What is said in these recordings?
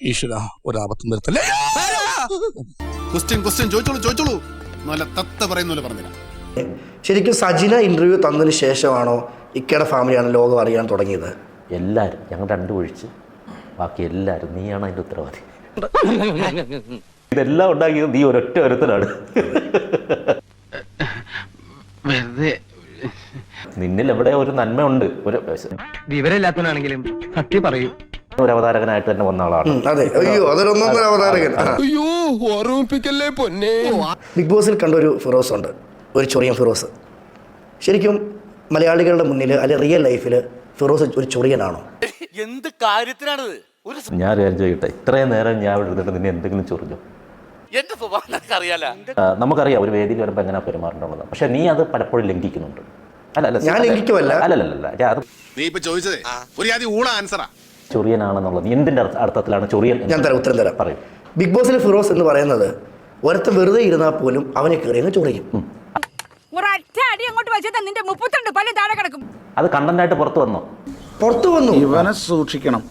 ഈശ്വര ഒരാപത്തും വരുത്തല്ലേ. ക്വസ്റ്റ്യൻ ചോദിച്ചോളൂ. നല്ല തത്ത പറയുന്ന പറഞ്ഞില്ല. ശരിക്കും സജിന ഇന്റർവ്യൂ തന്നതിന് ശേഷമാണോ ഇക്കയുടെ ഫാമിലിയാണ് ലോകം അറിയാൻ തുടങ്ങിയത്? എല്ലാവരും, ഞങ്ങൾ രണ്ടും ഒഴിച്ച് ബാക്കി എല്ലാവരും. നീയാണ് അതിൻ്റെ ഉത്തരവാദി. ഇതെല്ലാം ഉണ്ടാക്കിയത് നീ ഒരൊറ്റ ഒരുത്തനാണ്. നിന്നിൽ എവിടെ ഒരു നന്മയുണ്ട്. ഒരു വിവരമില്ലാത്തവനാണെങ്കിലും സത്യം പറയൂ. ഒരു അവതാരകനായിട്ട് തന്നെ വന്ന ആളാണ്. അതെ. അയ്യോ, അതൊരൊന്നൊന്നര അവതാരകൻ. ബിഗ് ബോസിൽ കണ്ട ഒരു ഫിറോസ് ഉണ്ട്, ഒരു ചൊറിയൻ ഫിറോസ്. ശരിക്കും മലയാളികളുടെ മുന്നിൽ അല്ലെ റിയൽ ലൈഫിൽ ഫിറോസ് ഒരു ചൊറിയനാണോ? എന്ത് കാര്യത്തിനാണത്? ഞാൻ ചോദിക്കട്ടെ, ഇത്രയും നേരം ഞാൻ ഇവിടെ ഇരുന്നിട്ട് നിന്നെ എന്തെങ്കിലും ചൊറിഞ്ഞു? എന്റെ സ്വഭാവം അറിയാലോ. നമുക്കറിയാം ഒരു വേദിയിൽ വരുമ്പോൾ എങ്ങനെ പെരുമാറേണ്ടത്. പക്ഷെ നീ അത് പലപ്പോഴും ലംഘിക്കുന്നുണ്ട്. ഞാൻ ലംഘിക്കുമല്ല. അല്ലല്ല, നീ ഇപ്പൊ ചോദിച്ചതേ ഒരു ആദ്യം ഊള ആൻസറാ. ചൊറിയനാണെന്നുള്ളത് നീ എന്തിന്റെ അർത്ഥത്തിലാണ് ചൊറിയൻ? ഞാൻ ഉത്തരം തരാം. പറയും. ബിഗ് ബോസിൽ ഫിറോസ് എന്ന് പറയുന്നത് ഒരുത്തൻ വെറുതെ ഇരുന്നാൽ പോലും അവനെ കയറി അങ്ങ് ചൊറിയും. അത് കണ്ടന്റായിട്ട് പുറത്തു വന്നു. ഇവനെ സൂക്ഷിക്കണം.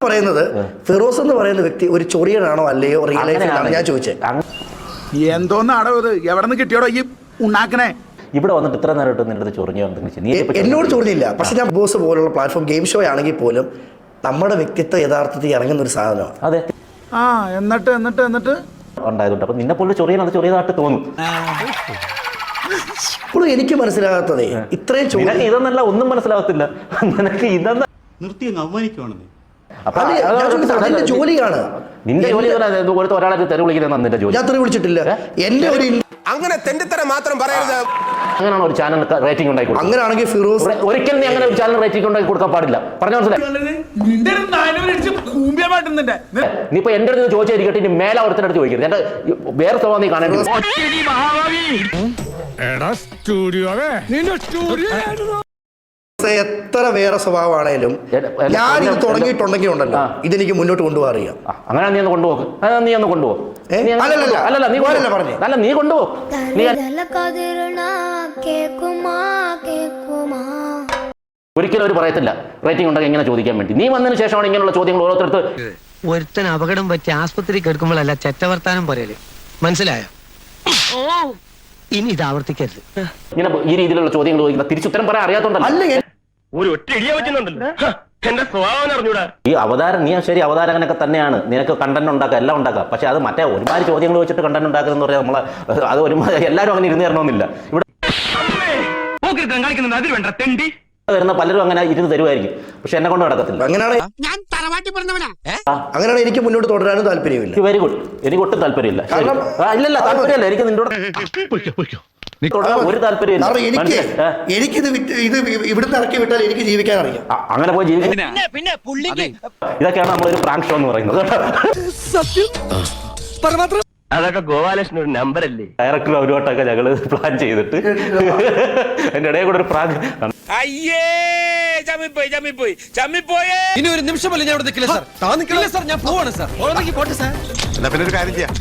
പറയുന്നത് ഫിറോസ് എന്ന് പറയുന്ന വ്യക്തി ഒരു ചൊറിയനാണോ അല്ലയോ റിയൽ ലൈഫിലാണ് ഞാൻ ചോദിച്ചത്. എന്തോന്നാടോ ഇത്? എവിടെ നിന്ന് കിട്ടിയോടോ ഈ ഉണ്ടാക്കണേ? ഇവിടെ വന്നിട്ട് ഇത്ര നേരം നിന്റെ ചൊറിഞ്ഞോ? എന്നോട് ചൊറിഞ്ഞില്ല. പക്ഷെ ഞാൻ ബോസ് പോലുള്ള പ്ലാറ്റ്ഫോം ഗെയിം ഷോ ആണെങ്കിൽ പോലും നമ്മുടെ വ്യക്തിത്വം യഥാർത്ഥത്തിൽ ഇറങ്ങുന്ന ഒരു സാധനമാണ്. അതെ. എന്നിട്ട് ഉണ്ടായതുകൊണ്ട് അപ്പൊ നിന്നെ പോലെ ചൊറിയാൻ ചൊറിയതായിട്ട് തോന്നും. ഇപ്പോഴും എനിക്ക് മനസ്സിലാകാത്തതേ ഇത്രയും ഇതെന്നല്ല, ഒന്നും മനസ്സിലാകത്തില്ല നിനക്ക്. ഇതെന്ന് നിർത്തി അങ്ങ് അവമാനിക്കുവാണെന്ന്. അതിന്റെ ജോലിയാണ്. നിന്റെ ജോലി ഒരാളെ തെറി വിളിക്കുന്നത് നിന്റെ ജോലി. ഞാൻ തെറി വിളിച്ചിട്ടില്ല. എന്റെ ഒരു അങ്ങനെ തെണ്ടിത്തരം മാത്രം പറയരുത്. അങ്ങനെയാണ് ഒരു ചാനൽ റേറ്റിംഗ് ഉണ്ടാക്കി കൊടുക്കുക. അങ്ങനെയാണെങ്കിൽ ഫിറോസ് ഒരിക്കലും നീ അങ്ങനെ ഒരു ചാനൽ റേറ്റിംഗ് ഉണ്ടാക്കി കൊടുക്കാൻ പാടില്ല. പറഞ്ഞ മനസ്സിലായി? നീ ഇപ്പൊ എന്റെ അടുത്ത് ചോദിച്ചിരിക്കട്ടെ, ഇനി മേലെ ഒരുത്തിന്റെ അടുത്ത് ചോദിക്കരുത്. എന്റെ വേറെ സ്വഭാവം നീ കാണേണ്ടത്. എത്ര വേറെ സ്വഭാവമാണേലും ഞാൻ ഇത് തുടങ്ങിയിട്ടുണ്ടെങ്കിൽ ഉണ്ടല്ലോ ഇതെനിക്ക് മുന്നോട്ട് കൊണ്ടുപോകാൻ അറിയാം. അങ്ങനെ നീ ഒന്ന് കൊണ്ടുപോകും. നീ ഒന്ന് കൊണ്ടുപോകും. അല്ല, നീ കൊണ്ടുപോകും. ഒരിക്കലും ഒരു പറയത്തില്ല റേറ്റിംഗ് ഉണ്ടെങ്കിൽ ഇങ്ങനെ ചോദിക്കാൻ വേണ്ടി. നീ വന്നതിന് ശേഷമാണ് ഇങ്ങനെയുള്ള ചോദ്യങ്ങൾ ഓരോരുത്തർക്ക്. ഒരുത്തൻ അപകടം പറ്റി ആസ്പത്രി കേൾക്കുമ്പോഴല്ല ചെറ്റവർത്താനം പറയല്. മനസ്സിലായോ? ഇനി ഇത് ആവർത്തിക്കരുത്. ഇങ്ങനെ ഈ രീതിയിലുള്ള ചോദ്യങ്ങൾ ചോദിക്കുന്ന തിരിച്ചുത്തരം പറയാൻ അറിയാത്തോണ്ടല്ലോ. ഒരു ഒറ്റ ഇടിയ വെച്ചിട്ടുണ്ടല്ലോ. എന്റെ സ്വഭാവം അറിഞ്ഞൂടാ. ഈ അവതാരം നീ ശരി അവതാരകനൊക്കെ തന്നെയാണ്. നിനക്ക് കണ്ടന്റ് ഉണ്ടാക്കുക, എല്ലാം ഉണ്ടാക്കുക. പക്ഷെ അത് മറ്റേ ഒരുമാതിരി ചോദ്യങ്ങൾ വെച്ചിട്ട് കണ്ടന്റ് ഉണ്ടാക്കുന്നതെന്ന് പറഞ്ഞാൽ നമ്മളെ അത് ഒരുമാതിരി എല്ലാവരും അങ്ങനെ ഇരുന്ന് തരണമെന്നില്ല. ഇവിടെ വരുന്ന പലരും അങ്ങനെ ഇരുന്ന് തരുമായിരിക്കും. പക്ഷെ എന്നെ കൊണ്ട് നടക്കത്തില്ല. അങ്ങനെയാണ് എനിക്ക് മുന്നോട്ട് തുടരാനും താല്പര്യമില്ല. Very good. എനിക്ക് ഒട്ടും താല്പര്യമില്ല. ഇല്ലല്ല, താല്പര്യമില്ല. എനിക്ക് നിന്നോട് ഒരു താല്പര്യമില്ല. എനിക്കിത് ഇവിടുന്ന് ഇറക്കി വിട്ടാൽ എനിക്ക് ജീവിക്കാൻ അറിയാം. അങ്ങനെ പോയി ജീവിക്കാൻ. ഇതൊക്കെയാണ് നമ്മളൊരു പ്രാങ്ക് ഷോ എന്ന് പറയുന്നത്. അതൊക്കെ ഗോപാലകൃഷ്ണൻ ഒരു നമ്പർ അല്ലേ? ഡയറക്ടർ ഒരു വട്ടമൊക്കെ ഞങ്ങള് പ്ലാൻ ചെയ്തിട്ട് എന്റെ ഇടയിൽ കൂടെ ഒരു പ്രാങ്ക്. ഇനി ഒരു നിമിഷം ഞാൻ ഇവിടെ നിൽക്കില്ല സാർ. ഞാൻ പോവാണ് സാർ. പോട്ടെ സാർ. എന്നാ പിന്നെ ഒരു കാര്യം ചെയ്യാം.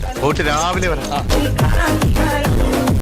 രാവിലെ വരാം.